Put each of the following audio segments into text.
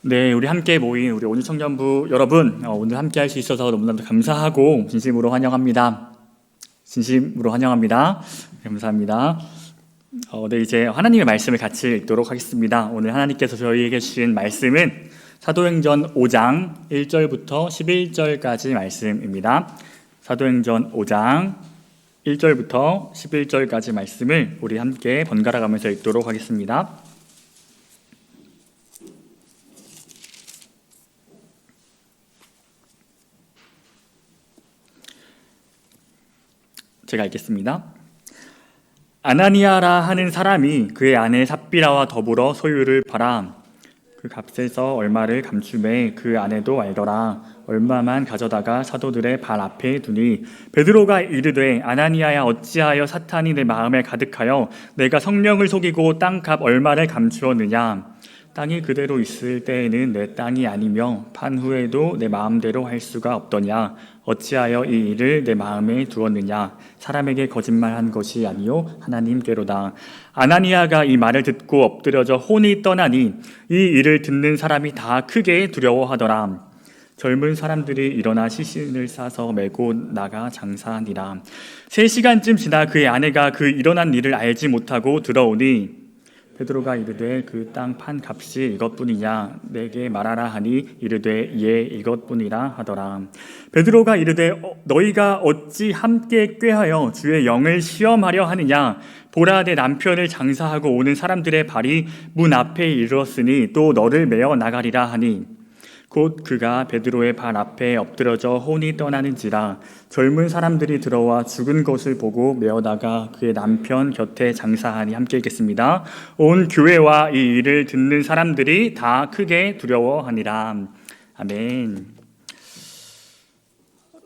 네, 우리 함께 모인 우리 온유 청년부 여러분, 오늘 함께 할 수 있어서 너무나도 감사하고 진심으로 환영합니다. 진심으로 환영합니다. 감사합니다. 네, 이제 하나님의 말씀을 같이 읽도록 하겠습니다. 오늘 하나님께서 저희에게 주신 말씀은 사도행전 5장 1절부터 11절까지 말씀입니다. 사도행전 5장 1절부터 11절까지 말씀을 우리 함께 번갈아 가면서 읽도록 하겠습니다. 제가 읽겠습니다. 아나니아라 하는 사람이 그의 아내 삽비라와 더불어 소유를 팔아 그 값에서 얼마를 감추매 그 아내도 알더라. 얼마만 가져다가 사도들의 발 앞에 두니 베드로가 이르되 아나니아야 어찌하여 사탄이 내 마음에 가득하여 내가 성령을 속이고 땅값 얼마를 감추었느냐. 땅이 그대로 있을 때에는 내 땅이 아니며 판 후에도 내 마음대로 할 수가 없더냐. 어찌하여 이 일을 내 마음에 두었느냐. 사람에게 거짓말한 것이 아니요 하나님께로다. 아나니아가 이 말을 듣고 엎드려져 혼이 떠나니 이 일을 듣는 사람이 다 크게 두려워하더라. 젊은 사람들이 일어나 시신을 싸서 메고 나가 장사하니라. 3시간쯤 지나 그의 아내가 그 일어난 일을 알지 못하고 들어오니 베드로가 이르되 그 땅 판 값이 이것뿐이냐. 내게 말하라 하니 이르되 예 이것뿐이라 하더라. 베드로가 이르되 너희가 어찌 함께 꾀하여 주의 영을 시험하려 하느냐. 보라 내 남편을 장사하고 오는 사람들의 발이 문 앞에 이르렀으니 또 너를 메어 나가리라 하니 곧 그가 베드로의 발 앞에 엎드려져 혼이 떠나는지라. 젊은 사람들이 들어와 죽은 것을 보고 메어다가 그의 남편 곁에 장사하니. 함께 읽겠습니다. 온 교회와 이 일을 듣는 사람들이 다 크게 두려워하니라. 아멘.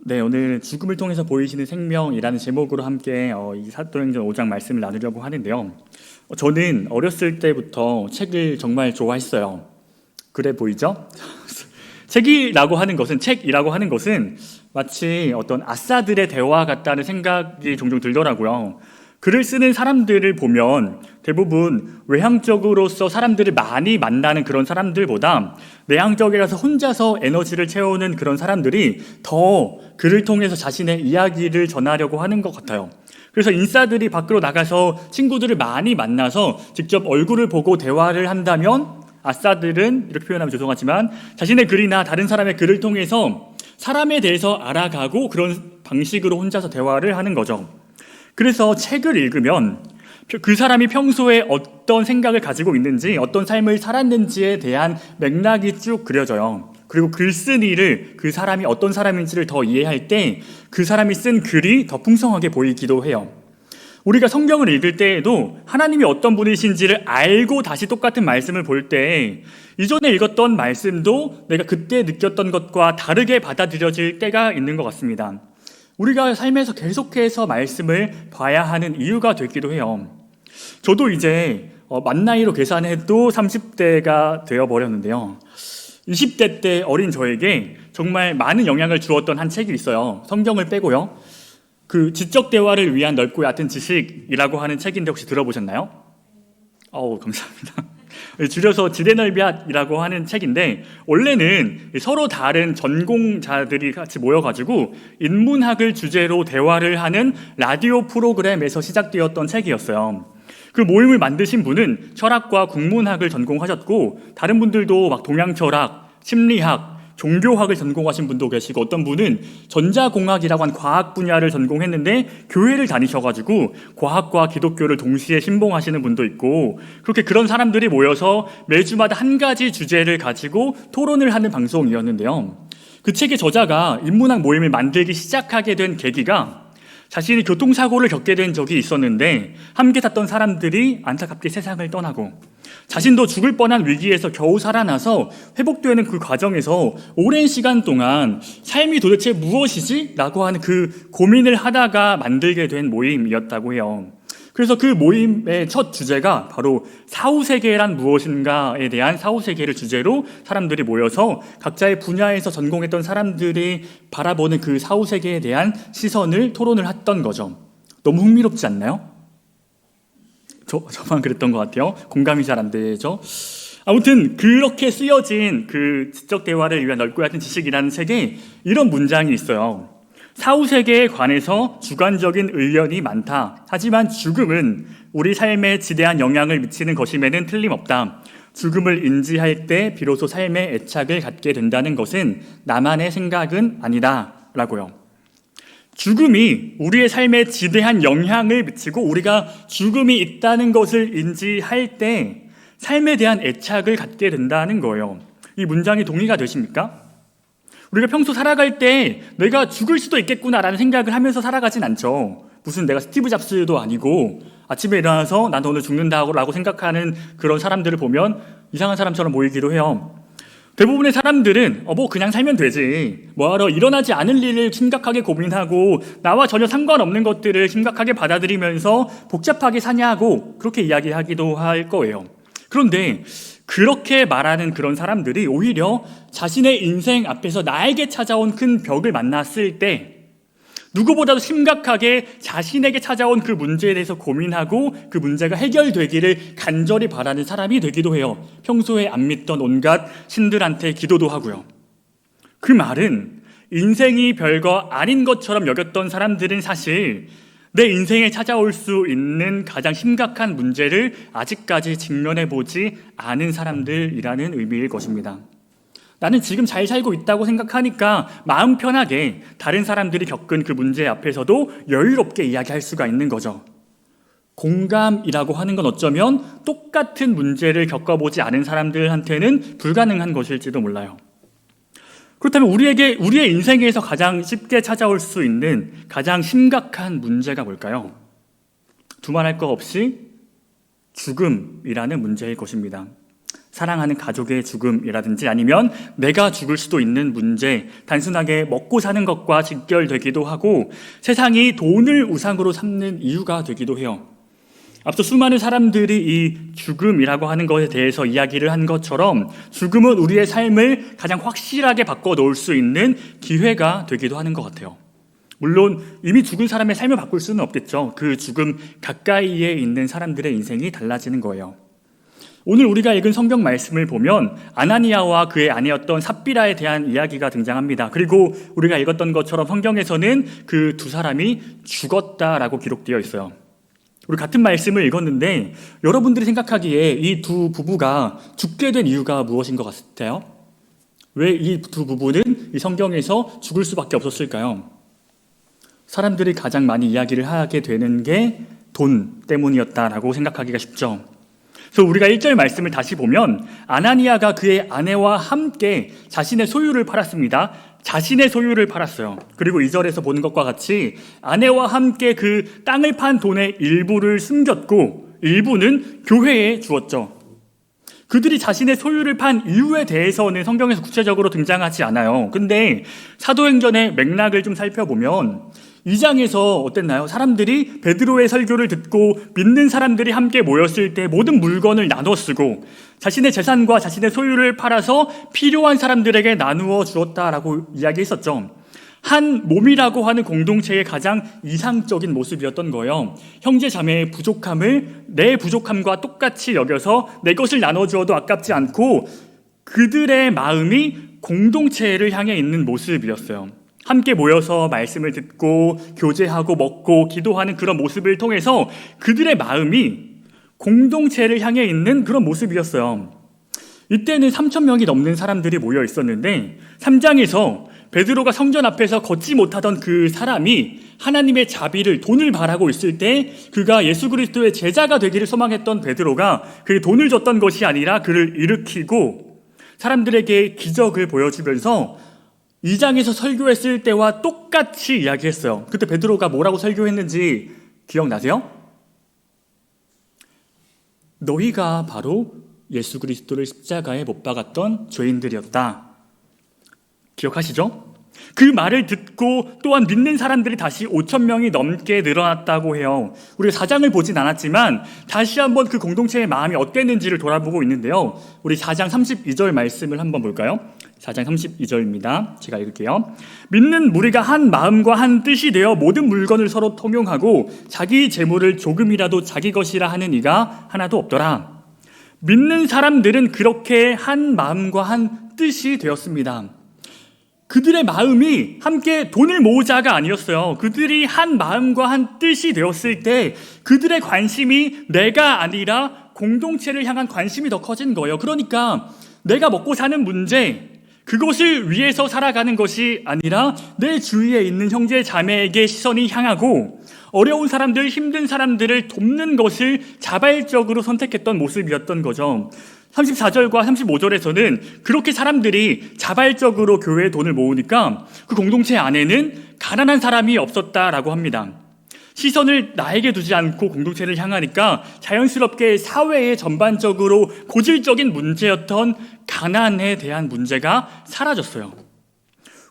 네, 오늘 죽음을 통해서 보이시는 생명이라는 제목으로 함께 이 사도행전 5장 말씀을 나누려고 하는데요. 저는 어렸을 때부터 책을 정말 좋아했어요. 그래 보이죠? 책이라고 하는 것은 마치 어떤 아싸들의 대화 같다는 생각이 종종 들더라고요. 글을 쓰는 사람들을 보면 대부분 외향적으로서 사람들을 많이 만나는 그런 사람들보다 내향적이라서 혼자서 에너지를 채우는 그런 사람들이 더 글을 통해서 자신의 이야기를 전하려고 하는 것 같아요. 그래서 인싸들이 밖으로 나가서 친구들을 많이 만나서 직접 얼굴을 보고 대화를 한다면 아싸들은, 이렇게 표현하면 죄송하지만, 자신의 글이나 다른 사람의 글을 통해서 사람에 대해서 알아가고 그런 방식으로 혼자서 대화를 하는 거죠. 그래서 책을 읽으면 그 사람이 평소에 어떤 생각을 가지고 있는지, 어떤 삶을 살았는지에 대한 맥락이 쭉 그려져요. 그리고 글쓴이를, 그 사람이 어떤 사람인지를 더 이해할 때 그 사람이 쓴 글이 더 풍성하게 보이기도 해요. 우리가 성경을 읽을 때에도 하나님이 어떤 분이신지를 알고 다시 똑같은 말씀을 볼 때 이전에 읽었던 말씀도 내가 그때 느꼈던 것과 다르게 받아들여질 때가 있는 것 같습니다. 우리가 삶에서 계속해서 말씀을 봐야 하는 이유가 되기도 해요. 저도 이제 만 나이로 계산해도 30대가 되어버렸는데요. 20대 때 어린 저에게 정말 많은 영향을 주었던 한 책이 있어요. 성경을 빼고요. 그 지적 대화를 위한 넓고 얕은 지식이라고 하는 책인데 혹시 들어보셨나요? 감사합니다. 줄여서 지대넓이앗이라고 하는 책인데 원래는 서로 다른 전공자들이 같이 모여가지고 인문학을 주제로 대화를 하는 라디오 프로그램에서 시작되었던 책이었어요. 그 모임을 만드신 분은 철학과 국문학을 전공하셨고 다른 분들도 막 동양철학, 심리학, 종교학을 전공하신 분도 계시고 어떤 분은 전자공학이라고 한 과학 분야를 전공했는데 교회를 다니셔가지고 과학과 기독교를 동시에 신봉하시는 분도 있고 그렇게 그런 사람들이 모여서 매주마다 한 가지 주제를 가지고 토론을 하는 방송이었는데요. 그 책의 저자가 인문학 모임을 만들기 시작하게 된 계기가 자신이 교통사고를 겪게 된 적이 있었는데 함께 탔던 사람들이 안타깝게 세상을 떠나고 자신도 죽을 뻔한 위기에서 겨우 살아나서 회복되는 그 과정에서 오랜 시간 동안 삶이 도대체 무엇이지? 라고 하는 그 고민을 하다가 만들게 된 모임이었다고 해요. 그래서 그 모임의 첫 주제가 바로 사후세계란 무엇인가에 대한 사후세계를 주제로 사람들이 모여서 각자의 분야에서 전공했던 사람들이 바라보는 그 사후세계에 대한 시선을 토론을 했던 거죠. 너무 흥미롭지 않나요? 저만 그랬던 것 같아요. 공감이 잘 안 되죠. 아무튼 그렇게 쓰여진 그 지적 대화를 위한 넓고 얕은 지식이라는 책에 이런 문장이 있어요. 사후세계에 관해서 주관적인 의견이 많다. 하지만 죽음은 우리 삶에 지대한 영향을 미치는 것임에는 틀림없다. 죽음을 인지할 때 비로소 삶의 애착을 갖게 된다는 것은 나만의 생각은 아니다. 라고요. 죽음이 우리의 삶에 지대한 영향을 미치고 우리가 죽음이 있다는 것을 인지할 때 삶에 대한 애착을 갖게 된다는 거예요. 이 문장이 동의가 되십니까? 우리가 평소 살아갈 때 내가 죽을 수도 있겠구나라는 생각을 하면서 살아가진 않죠. 무슨 내가 스티브 잡스도 아니고 아침에 일어나서 난 오늘 죽는다고 생각하는 그런 사람들을 보면 이상한 사람처럼 보이기도 해요. 대부분의 사람들은 그냥 살면 되지, 뭐하러 일어나지 않을 일을 심각하게 고민하고 나와 전혀 상관없는 것들을 심각하게 받아들이면서 복잡하게 사냐고 그렇게 이야기하기도 할 거예요. 그런데 그렇게 말하는 그런 사람들이 오히려 자신의 인생 앞에서 나에게 찾아온 큰 벽을 만났을 때 누구보다도 심각하게 자신에게 찾아온 그 문제에 대해서 고민하고 그 문제가 해결되기를 간절히 바라는 사람이 되기도 해요. 평소에 안 믿던 온갖 신들한테 기도도 하고요. 그 말은 인생이 별거 아닌 것처럼 여겼던 사람들은 사실 내 인생에 찾아올 수 있는 가장 심각한 문제를 아직까지 직면해보지 않은 사람들이라는 의미일 것입니다. 나는 지금 잘 살고 있다고 생각하니까 마음 편하게 다른 사람들이 겪은 그 문제 앞에서도 여유롭게 이야기할 수가 있는 거죠. 공감이라고 하는 건 어쩌면 똑같은 문제를 겪어보지 않은 사람들한테는 불가능한 것일지도 몰라요. 그렇다면 우리의 인생에서 가장 쉽게 찾아올 수 있는 가장 심각한 문제가 뭘까요? 두말할 거 없이 죽음이라는 문제일 것입니다. 사랑하는 가족의 죽음이라든지 아니면 내가 죽을 수도 있는 문제, 단순하게 먹고 사는 것과 직결되기도 하고 세상이 돈을 우상으로 삼는 이유가 되기도 해요. 앞서 수많은 사람들이 이 죽음이라고 하는 것에 대해서 이야기를 한 것처럼 죽음은 우리의 삶을 가장 확실하게 바꿔놓을 수 있는 기회가 되기도 하는 것 같아요. 물론 이미 죽은 사람의 삶을 바꿀 수는 없겠죠. 그 죽음 가까이에 있는 사람들의 인생이 달라지는 거예요. 오늘 우리가 읽은 성경 말씀을 보면 아나니아와 그의 아내였던 삽비라에 대한 이야기가 등장합니다. 그리고 우리가 읽었던 것처럼 성경에서는 그 두 사람이 죽었다라고 기록되어 있어요. 우리 같은 말씀을 읽었는데 여러분들이 생각하기에 이 두 부부가 죽게 된 이유가 무엇인 것 같아요? 왜 이 두 부부는 이 성경에서 죽을 수밖에 없었을까요? 사람들이 가장 많이 이야기를 하게 되는 게 돈 때문이었다라고 생각하기가 쉽죠. 그래서 우리가 1절 말씀을 다시 보면 아나니아가 그의 아내와 함께 자신의 소유를 팔았습니다. 자신의 소유를 팔았어요. 그리고 2절에서 보는 것과 같이 아내와 함께 그 땅을 판 돈의 일부를 숨겼고 일부는 교회에 주었죠. 그들이 자신의 소유를 판 이유에 대해서는 성경에서 구체적으로 등장하지 않아요. 근데 사도행전의 맥락을 좀 살펴보면 2장에서 어땠나요? 사람들이 베드로의 설교를 듣고 믿는 사람들이 함께 모였을 때 모든 물건을 나눠 쓰고 자신의 재산과 자신의 소유를 팔아서 필요한 사람들에게 나누어 주었다라고 이야기했었죠. 한 몸이라고 하는 공동체의 가장 이상적인 모습이었던 거예요. 형제 자매의 부족함을 내 부족함과 똑같이 여겨서 내 것을 나눠주어도 아깝지 않고 그들의 마음이 공동체를 향해 있는 모습이었어요. 함께 모여서 말씀을 듣고 교제하고 먹고 기도하는 그런 모습을 통해서 그들의 마음이 공동체를 향해 있는 그런 모습이었어요. 이때는 3,000명이 넘는 사람들이 모여 있었는데 3장에서 베드로가 성전 앞에서 걷지 못하던 그 사람이 하나님의 자비를 돈을 바라고 있을 때 그가 예수 그리스도의 제자가 되기를 소망했던 베드로가 그 돈을 줬던 것이 아니라 그를 일으키고 사람들에게 기적을 보여주면서 2장에서 설교했을 때와 똑같이 이야기했어요. 그때 베드로가 뭐라고 설교했는지 기억나세요? 너희가 바로 예수 그리스도를 십자가에 못 박았던 죄인들이었다. 기억하시죠? 그 말을 듣고 또한 믿는 사람들이 다시 5,000명이 넘게 늘어났다고 해요. 우리가 4장을 보진 않았지만 다시 한번 그 공동체의 마음이 어땠는지를 돌아보고 있는데요. 우리 4장 32절 말씀을 한번 볼까요? 4장 32절입니다. 제가 읽을게요. 믿는 무리가 한 마음과 한 뜻이 되어 모든 물건을 서로 통용하고 자기 재물을 조금이라도 자기 것이라 하는 이가 하나도 없더라. 믿는 사람들은 그렇게 한 마음과 한 뜻이 되었습니다. 그들의 마음이 함께 돈을 모으자가 아니었어요. 그들이 한 마음과 한 뜻이 되었을 때 그들의 관심이 내가 아니라 공동체를 향한 관심이 더 커진 거예요. 그러니까 내가 먹고 사는 문제, 그것을 위해서 살아가는 것이 아니라 내 주위에 있는 형제 자매에게 시선이 향하고 어려운 사람들, 힘든 사람들을 돕는 것을 자발적으로 선택했던 모습이었던 거죠. 34절과 35절에서는 그렇게 사람들이 자발적으로 교회에 돈을 모으니까 그 공동체 안에는 가난한 사람이 없었다라고 합니다. 시선을 나에게 두지 않고 공동체를 향하니까 자연스럽게 사회의 전반적으로 고질적인 문제였던 가난에 대한 문제가 사라졌어요.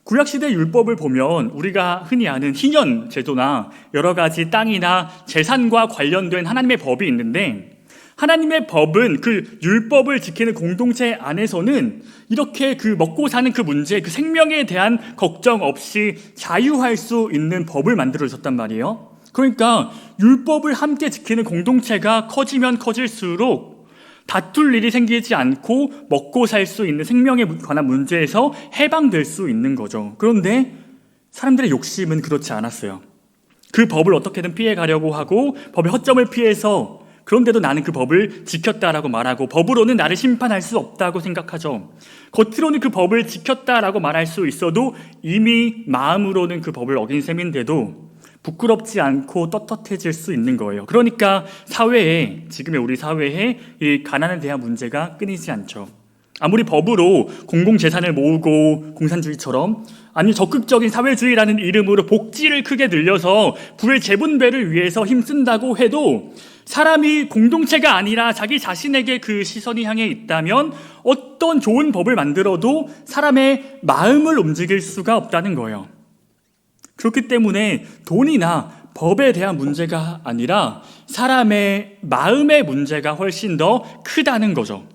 구약시대 율법을 보면 우리가 흔히 아는 희년 제도나 여러 가지 땅이나 재산과 관련된 하나님의 법이 있는데, 하나님의 법은 그 율법을 지키는 공동체 안에서는 이렇게 그 먹고 사는 그 문제, 그 생명에 대한 걱정 없이 자유할 수 있는 법을 만들어 주셨단 말이에요. 그러니까 율법을 함께 지키는 공동체가 커지면 커질수록 다툴 일이 생기지 않고 먹고 살 수 있는 생명에 관한 문제에서 해방될 수 있는 거죠. 그런데 사람들의 욕심은 그렇지 않았어요. 그 법을 어떻게든 피해가려고 하고 법의 허점을 피해서, 그런데도 나는 그 법을 지켰다라고 말하고 법으로는 나를 심판할 수 없다고 생각하죠. 겉으로는 그 법을 지켰다라고 말할 수 있어도 이미 마음으로는 그 법을 어긴 셈인데도 부끄럽지 않고 떳떳해질 수 있는 거예요. 그러니까 사회에, 지금의 우리 사회에 이 가난에 대한 문제가 끊이지 않죠. 아무리 법으로 공공재산을 모으고 공산주의처럼, 아니 적극적인 사회주의라는 이름으로 복지를 크게 늘려서 부의 재분배를 위해서 힘쓴다고 해도 사람이 공동체가 아니라 자기 자신에게 그 시선이 향해 있다면 어떤 좋은 법을 만들어도 사람의 마음을 움직일 수가 없다는 거예요. 그렇기 때문에 돈이나 법에 대한 문제가 아니라 사람의 마음의 문제가 훨씬 더 크다는 거죠.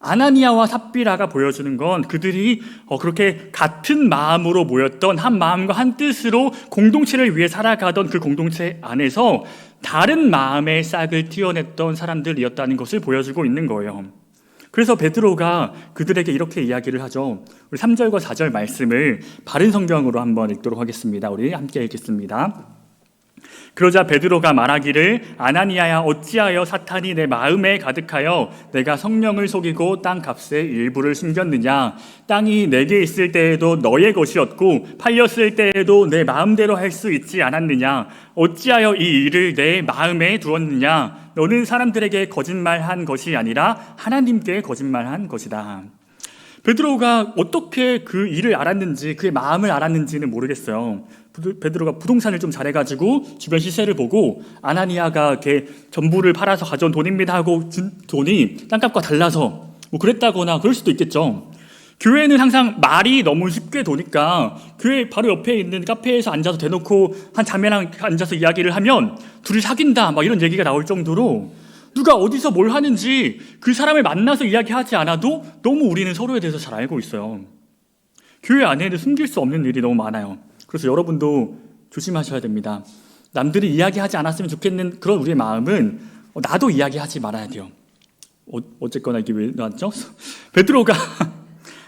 아나니아와 삽비라가 보여주는 건 그들이 그렇게 같은 마음으로 모였던, 한 마음과 한 뜻으로 공동체를 위해 살아가던 그 공동체 안에서 다른 마음의 싹을 틔워냈던 사람들이었다는 것을 보여주고 있는 거예요. 그래서 베드로가 그들에게 이렇게 이야기를 하죠. 우리 3절과 4절 말씀을 바른 성경으로 한번 읽도록 하겠습니다. 우리 함께 읽겠습니다. 그러자 베드로가 말하기를, 아나니아야, 어찌하여 사탄이 내 마음에 가득하여 내가 성령을 속이고 땅값의 일부를 숨겼느냐? 땅이 내게 있을 때에도 너의 것이었고 팔렸을 때에도 내 마음대로 할 수 있지 않았느냐? 어찌하여 이 일을 내 마음에 두었느냐? 너는 사람들에게 거짓말한 것이 아니라 하나님께 거짓말한 것이다. 베드로가 어떻게 그 일을 알았는지, 그의 마음을 알았는지는 모르겠어요. 베드로가 부동산을 좀 잘해가지고 주변 시세를 보고 아나니아가 이렇게 전부를 팔아서 가져온 돈입니다 하고 준 돈이 땅값과 달라서 뭐 그랬다거나 그럴 수도 있겠죠. 교회는 항상 말이 너무 쉽게 도니까 교회 바로 옆에 있는 카페에서 앉아서 대놓고 한 자매랑 앉아서 이야기를 하면 둘이 사귄다 막 이런 얘기가 나올 정도로 누가 어디서 뭘 하는지 그 사람을 만나서 이야기하지 않아도 너무 우리는 서로에 대해서 잘 알고 있어요. 교회 안에는 숨길 수 없는 일이 너무 많아요. 그래서 여러분도 조심하셔야 됩니다. 남들이 이야기하지 않았으면 좋겠는 그런 우리의 마음은 나도 이야기하지 말아야 돼요. 어쨌거나 이게 왜 나왔죠? 베드로가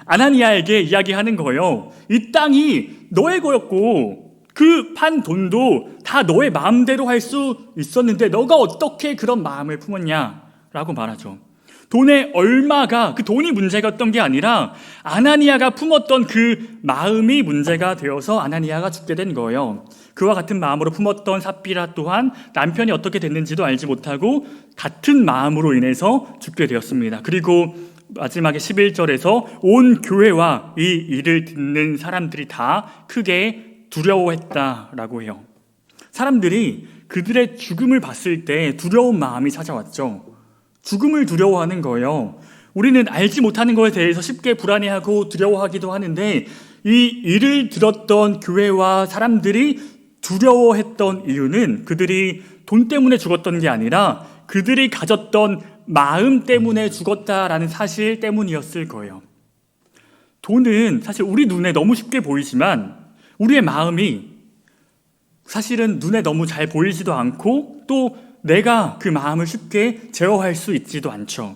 아나니아에게 이야기하는 거예요. 이 땅이 너의 거였고 그 판 돈도 다 너의 마음대로 할 수 있었는데 너가 어떻게 그런 마음을 품었냐라고 말하죠. 돈의 얼마가, 그 돈이 문제였던 게 아니라 아나니아가 품었던 그 마음이 문제가 되어서 아나니아가 죽게 된 거예요. 그와 같은 마음으로 품었던 삽비라 또한 남편이 어떻게 됐는지도 알지 못하고 같은 마음으로 인해서 죽게 되었습니다. 그리고 마지막에 11절에서 온 교회와 이 일을 듣는 사람들이 다 크게 두려워했다라고 해요. 사람들이 그들의 죽음을 봤을 때 두려운 마음이 찾아왔죠. 죽음을 두려워하는 거예요. 우리는 알지 못하는 것에 대해서 쉽게 불안해하고 두려워하기도 하는데 이 일을 들었던 교회와 사람들이 두려워했던 이유는 그들이 돈 때문에 죽었던 게 아니라 그들이 가졌던 마음 때문에 죽었다라는 사실 때문이었을 거예요. 돈은 사실 우리 눈에 너무 쉽게 보이지만 우리의 마음이 사실은 눈에 너무 잘 보이지도 않고 또 내가 그 마음을 쉽게 제어할 수 있지도 않죠.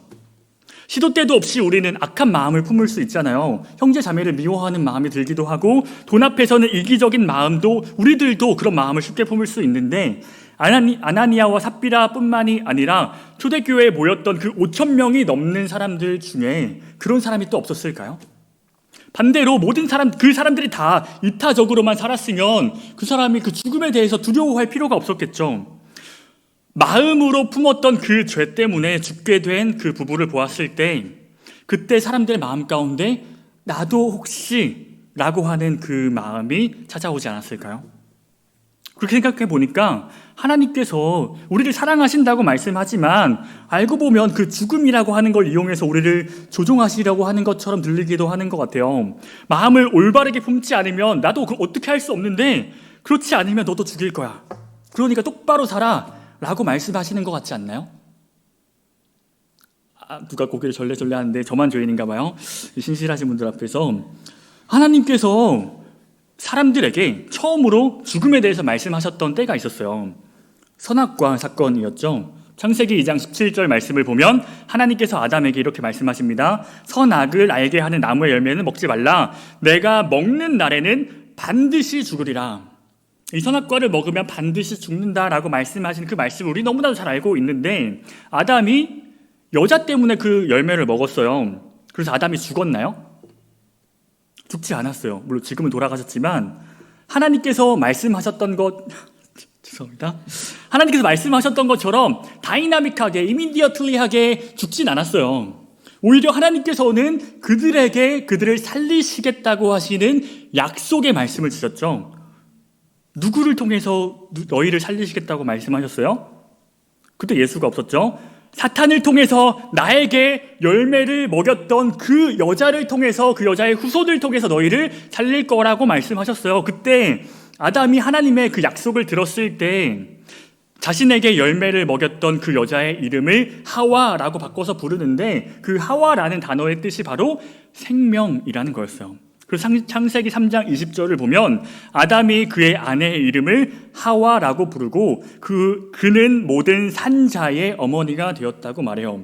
시도 때도 없이 우리는 악한 마음을 품을 수 있잖아요. 형제 자매를 미워하는 마음이 들기도 하고, 돈 앞에서는 이기적인 마음도, 우리들도 그런 마음을 쉽게 품을 수 있는데, 아나니아와 삽비라 뿐만이 아니라 초대교회에 모였던 그 5천 명이 넘는 사람들 중에 그런 사람이 또 없었을까요? 반대로 모든 그 사람들이 다 이타적으로만 살았으면 그 사람이 그 죽음에 대해서 두려워할 필요가 없었겠죠. 마음으로 품었던 그 죄 때문에 죽게 된 그 부부를 보았을 때, 그때 사람들의 마음 가운데 나도 혹시 라고 하는 그 마음이 찾아오지 않았을까요? 그렇게 생각해 보니까 하나님께서 우리를 사랑하신다고 말씀하지만 알고 보면 그 죽음이라고 하는 걸 이용해서 우리를 조종하시려고 하는 것처럼 들리기도 하는 것 같아요. 마음을 올바르게 품지 않으면 나도 그걸 어떻게 할 수 없는데, 그렇지 않으면 너도 죽일 거야. 그러니까 똑바로 살아 라고 말씀하시는 것 같지 않나요? 누가 고개를 절레절레 하는데 저만 죄인인가 봐요. 신실하신 분들 앞에서 하나님께서 사람들에게 처음으로 죽음에 대해서 말씀하셨던 때가 있었어요. 선악과 사건이었죠. 창세기 2장 17절 말씀을 보면 하나님께서 아담에게 이렇게 말씀하십니다. 선악을 알게 하는 나무의 열매는 먹지 말라. 내가 먹는 날에는 반드시 죽으리라. 이 선악과를 먹으면 반드시 죽는다라고 말씀하신 그 말씀을 우리 너무나도 잘 알고 있는데, 아담이 여자 때문에 그 열매를 먹었어요. 그래서 아담이 죽었나요? 죽지 않았어요. 물론 지금은 돌아가셨지만 하나님께서 말씀하셨던 것 죄송합니다. 하나님께서 말씀하셨던 것처럼 다이나믹하게, 이미디어틀리하게 죽진 않았어요. 오히려 하나님께서는 그들을 살리시겠다고 하시는 약속의 말씀을 주셨죠. 누구를 통해서 너희를 살리시겠다고 말씀하셨어요? 그때 예수가 없었죠. 사탄을 통해서 나에게 열매를 먹였던 그 여자를 통해서, 그 여자의 후손을 통해서 너희를 살릴 거라고 말씀하셨어요. 그때 아담이 하나님의 그 약속을 들었을 때 자신에게 열매를 먹였던 그 여자의 이름을 하와라고 바꿔서 부르는데, 그 하와라는 단어의 뜻이 바로 생명이라는 거였어요. 그래서 창세기 3장 20절을 보면 아담이 그의 아내의 이름을 하와라고 부르고 그는 모든 산자의 어머니가 되었다고 말해요.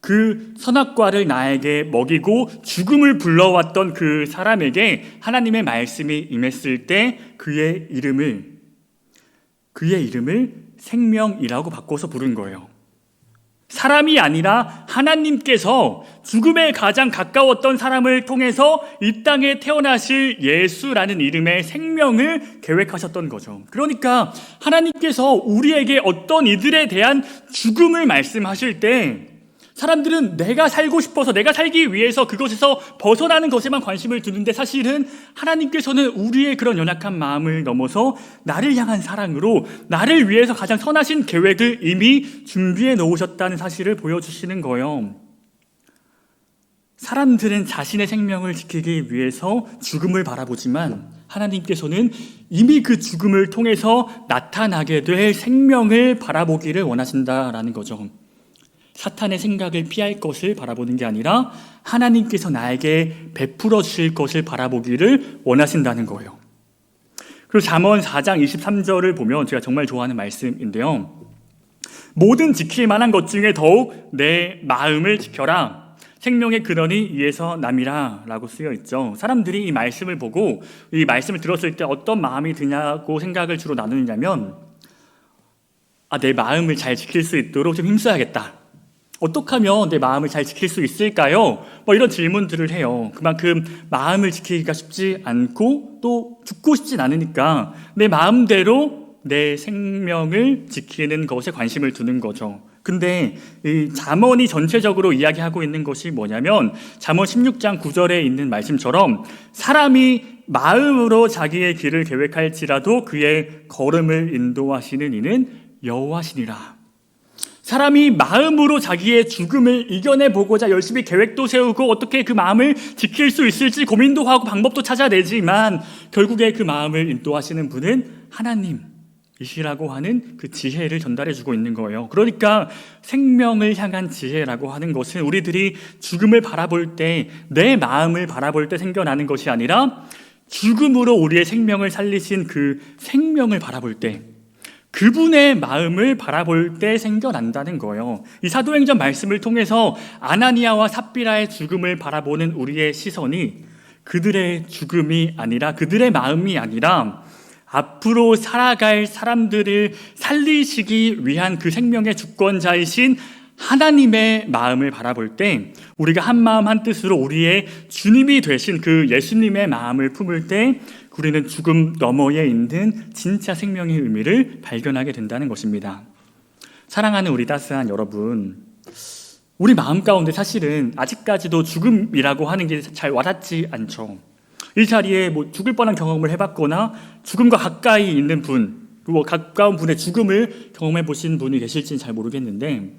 그 선악과를 나에게 먹이고 죽음을 불러왔던 그 사람에게 하나님의 말씀이 임했을 때 그의 이름을 생명이라고 바꿔서 부른 거예요. 사람이 아니라 하나님께서 죽음에 가장 가까웠던 사람을 통해서 이 땅에 태어나실 예수라는 이름의 생명을 계획하셨던 거죠. 그러니까 하나님께서 우리에게 어떤 이들에 대한 죽음을 말씀하실 때 사람들은 내가 살고 싶어서, 내가 살기 위해서 그것에서 벗어나는 것에만 관심을 두는데, 사실은 하나님께서는 우리의 그런 연약한 마음을 넘어서 나를 향한 사랑으로 나를 위해서 가장 선하신 계획을 이미 준비해 놓으셨다는 사실을 보여주시는 거예요. 사람들은 자신의 생명을 지키기 위해서 죽음을 바라보지만 하나님께서는 이미 그 죽음을 통해서 나타나게 될 생명을 바라보기를 원하신다라는 거죠. 사탄의 생각을 피할 것을 바라보는 게 아니라 하나님께서 나에게 베풀어 주실 것을 바라보기를 원하신다는 거예요. 그리고 잠언 4장 23절을 보면 제가 정말 좋아하는 말씀인데요. 모든 지킬 만한 것 중에 더욱 내 마음을 지켜라. 생명의 근원이 이에서 남이라 라고 쓰여 있죠. 사람들이 이 말씀을 보고 이 말씀을 들었을 때 어떤 마음이 드냐고 생각을 주로 나누냐면, 내 마음을 잘 지킬 수 있도록 좀 힘써야겠다. 어떻게 하면 내 마음을 잘 지킬 수 있을까요? 이런 질문들을 해요. 그만큼 마음을 지키기가 쉽지 않고 또 죽고 싶진 않으니까 내 마음대로 내 생명을 지키는 것에 관심을 두는 거죠. 근데 이 잠언이 전체적으로 이야기하고 있는 것이 뭐냐면, 잠언 16장 9절에 있는 말씀처럼 사람이 마음으로 자기의 길을 계획할지라도 그의 걸음을 인도하시는 이는 여호와시니라. 사람이 마음으로 자기의 죽음을 이겨내보고자 열심히 계획도 세우고 어떻게 그 마음을 지킬 수 있을지 고민도 하고 방법도 찾아내지만 결국에 그 마음을 인도하시는 분은 하나님이시라고 하는 그 지혜를 전달해주고 있는 거예요. 그러니까 생명을 향한 지혜라고 하는 것은 우리들이 죽음을 바라볼 때, 내 마음을 바라볼 때 생겨나는 것이 아니라 죽음으로 우리의 생명을 살리신 그 생명을 바라볼 때, 그분의 마음을 바라볼 때 생겨난다는 거예요. 이 사도행전 말씀을 통해서 아나니아와 삽비라의 죽음을 바라보는 우리의 시선이 그들의 죽음이 아니라, 그들의 마음이 아니라 앞으로 살아갈 사람들을 살리시기 위한 그 생명의 주권자이신 하나님의 마음을 바라볼 때, 우리가 한 마음 한 뜻으로 우리의 주님이 되신 그 예수님의 마음을 품을 때 우리는 죽음 너머에 있는 진짜 생명의 의미를 발견하게 된다는 것입니다. 사랑하는 우리 따스한 여러분, 우리 마음 가운데 사실은 아직까지도 죽음이라고 하는 게 잘 와닿지 않죠. 이 자리에 죽을 뻔한 경험을 해봤거나 죽음과 가까이 있는 분, 그리고 가까운 분의 죽음을 경험해 보신 분이 계실지는 잘 모르겠는데,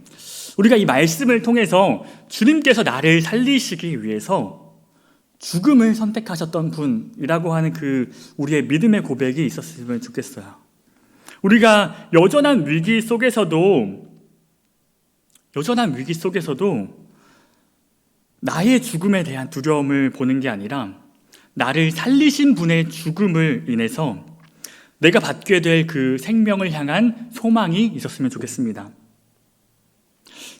우리가 이 말씀을 통해서 주님께서 나를 살리시기 위해서 죽음을 선택하셨던 분이라고 하는 그 우리의 믿음의 고백이 있었으면 좋겠어요. 우리가 여전한 위기 속에서도 나의 죽음에 대한 두려움을 보는 게 아니라 나를 살리신 분의 죽음을 인해서 내가 받게 될 그 생명을 향한 소망이 있었으면 좋겠습니다.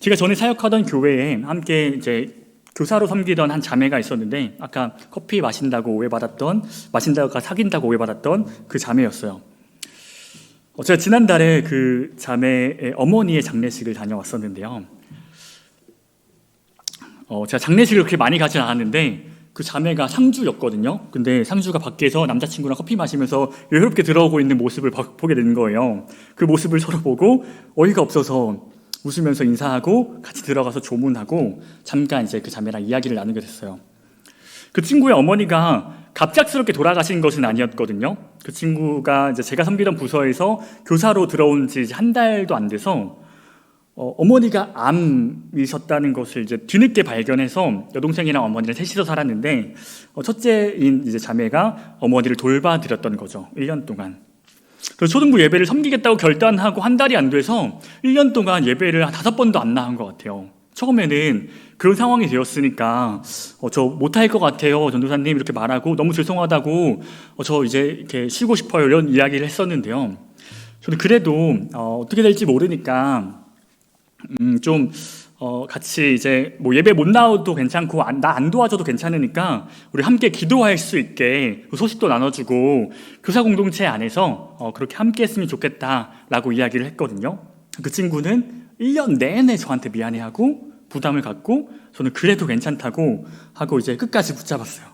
제가 전에 사역하던 교회에 함께 이제 교사로 섬기던 한 자매가 있었는데, 아까 커피 마신다고 사귄다고 오해받았던 그 자매였어요. 제가 지난달에 그 자매의 어머니의 장례식을 다녀왔었는데요. 제가 장례식을 그렇게 많이 가진 않았는데 그 자매가 상주였거든요. 근데 상주가 밖에서 남자친구랑 커피 마시면서 여유롭게 들어오고 있는 모습을 보게 된 거예요. 그 모습을 서로 보고 어이가 없어서 웃으면서 인사하고 같이 들어가서 조문하고 잠깐 이제 그 자매랑 이야기를 나누게 됐어요. 그 친구의 어머니가 갑작스럽게 돌아가신 것은 아니었거든요. 그 친구가 이제 제가 섬기던 부서에서 교사로 들어온 지 한 달도 안 돼서 어머니가 암이셨다는 것을 이제 뒤늦게 발견해서 여동생이랑 어머니랑 셋이서 살았는데, 첫째인 이제 자매가 어머니를 돌봐드렸던 거죠. 1년 동안. 그래서 초등부 예배를 섬기겠다고 결단하고 한 달이 안 돼서 1년 동안 예배를 5번도 안 나간 것 같아요. 처음에는 그런 상황이 되었으니까 저 못할 것 같아요, 전도사님, 이렇게 말하고 너무 죄송하다고 저 이제 이렇게 쉬고 싶어요, 이런 이야기를 했었는데요. 저는 그래도 어떻게 될지 모르니까 좀 같이 이제 예배 못 나와도 괜찮고 나 안 도와줘도 괜찮으니까 우리 함께 기도할 수 있게 소식도 나눠주고 교사 공동체 안에서 그렇게 함께 했으면 좋겠다라고 이야기를 했거든요. 그 친구는 1년 내내 저한테 미안해하고 부담을 갖고, 저는 그래도 괜찮다고 하고 이제 끝까지 붙잡았어요.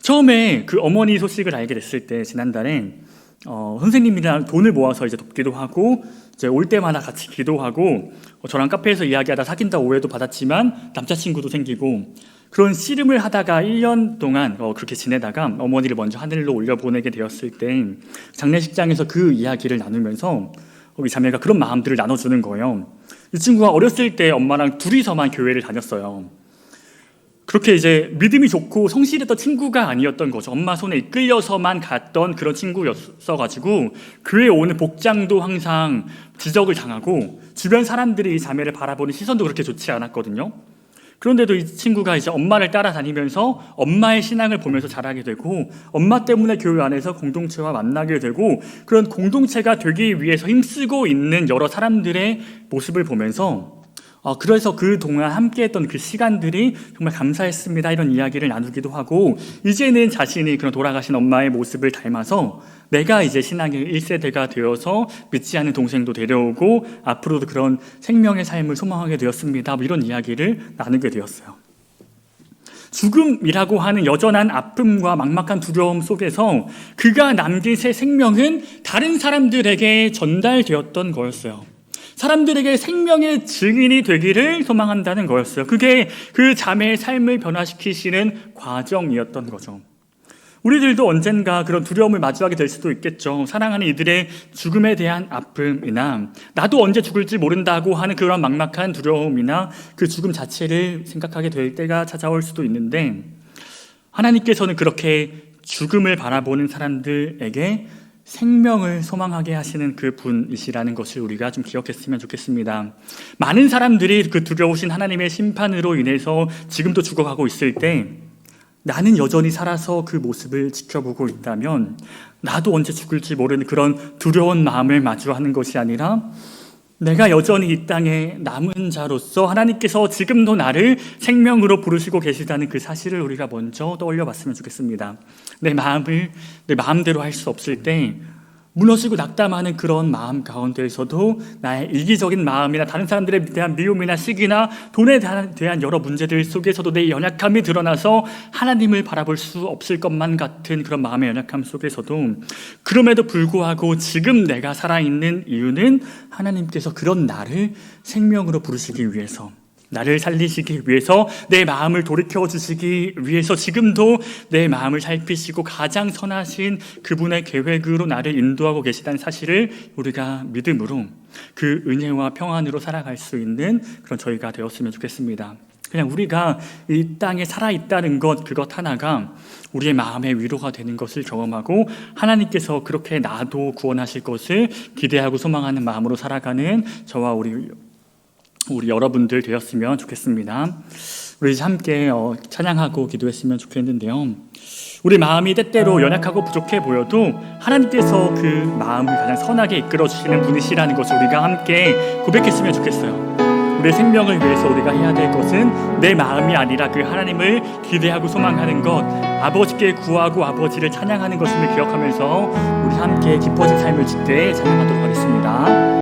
처음에 그 어머니 소식을 알게 됐을 때 지난달에 선생님이랑 돈을 모아서 이제 돕기도 하고, 이제 올 때마다 같이 기도하고, 저랑 카페에서 이야기하다 사귄다 오해도 받았지만 남자친구도 생기고, 그런 씨름을 하다가 1년 동안 그렇게 지내다가 어머니를 먼저 하늘로 올려보내게 되었을 때, 장례식장에서 그 이야기를 나누면서 우리 자매가 그런 마음들을 나눠주는 거예요. 이 친구가 어렸을 때 엄마랑 둘이서만 교회를 다녔어요. 그렇게 이제 믿음이 좋고 성실했던 친구가 아니었던 거죠. 엄마 손에 이끌려서만 갔던 그런 친구였어가지고 교회에 오는 복장도 항상 지적을 당하고, 주변 사람들이 이 자매를 바라보는 시선도 그렇게 좋지 않았거든요. 그런데도 이 친구가 이제 엄마를 따라다니면서 엄마의 신앙을 보면서 자라게 되고, 엄마 때문에 교회 안에서 공동체와 만나게 되고, 그런 공동체가 되기 위해서 힘쓰고 있는 여러 사람들의 모습을 보면서 그래서 그동안 함께했던 그 시간들이 정말 감사했습니다, 이런 이야기를 나누기도 하고, 이제는 자신이 그런 돌아가신 엄마의 모습을 닮아서 내가 이제 신앙의 1세대가 되어서 믿지 않는 동생도 데려오고 앞으로도 그런 생명의 삶을 소망하게 되었습니다, 이런 이야기를 나누게 되었어요. 죽음이라고 하는 여전한 아픔과 막막한 두려움 속에서 그가 남긴 새 생명은 다른 사람들에게 전달되었던 거였어요. 사람들에게 생명의 증인이 되기를 소망한다는 거였어요. 그게 그 자매의 삶을 변화시키시는 과정이었던 거죠. 우리들도 언젠가 그런 두려움을 마주하게 될 수도 있겠죠. 사랑하는 이들의 죽음에 대한 아픔이나 나도 언제 죽을지 모른다고 하는 그런 막막한 두려움이나 그 죽음 자체를 생각하게 될 때가 찾아올 수도 있는데, 하나님께서는 그렇게 죽음을 바라보는 사람들에게 생명을 소망하게 하시는 그 분이시라는 것을 우리가 좀 기억했으면 좋겠습니다. 많은 사람들이 그 두려우신 하나님의 심판으로 인해서 지금도 죽어가고 있을 때, 나는 여전히 살아서 그 모습을 지켜보고 있다면 나도 언제 죽을지 모르는 그런 두려운 마음을 마주하는 것이 아니라 내가 여전히 이 땅에 남은 자로서 하나님께서 지금도 나를 생명으로 부르시고 계시다는 그 사실을 우리가 먼저 떠올려 봤으면 좋겠습니다. 내 마음을 내 마음대로 할 수 없을 때 무너지고 낙담하는 그런 마음 가운데에서도 나의 이기적인 마음이나 다른 사람들에 대한 미움이나 시기나 돈에 대한 여러 문제들 속에서도 내 연약함이 드러나서 하나님을 바라볼 수 없을 것만 같은 그런 마음의 연약함 속에서도 그럼에도 불구하고 지금 내가 살아있는 이유는 하나님께서 그런 나를 생명으로 부르시기 위해서, 나를 살리시기 위해서, 내 마음을 돌이켜 주시기 위해서 지금도 내 마음을 살피시고 가장 선하신 그분의 계획으로 나를 인도하고 계시다는 사실을 우리가 믿음으로 그 은혜와 평안으로 살아갈 수 있는 그런 저희가 되었으면 좋겠습니다. 그냥 우리가 이 땅에 살아있다는 것, 그것 하나가 우리의 마음의 위로가 되는 것을 경험하고 하나님께서 그렇게 나도 구원하실 것을 기대하고 소망하는 마음으로 살아가는 저와 우리 여러분들 되었으면 좋겠습니다. 우리 이제 함께 찬양하고 기도했으면 좋겠는데요. 우리 마음이 때때로 연약하고 부족해 보여도 하나님께서 그 마음을 가장 선하게 이끌어 주시는 분이시라는 것을 우리가 함께 고백했으면 좋겠어요. 우리의 생명을 위해서 우리가 해야 될 것은 내 마음이 아니라 그 하나님을 기대하고 소망하는 것, 아버지께 구하고 아버지를 찬양하는 것임을 기억하면서 우리 함께 기뻐진 삶을 짓되 찬양하도록 하겠습니다.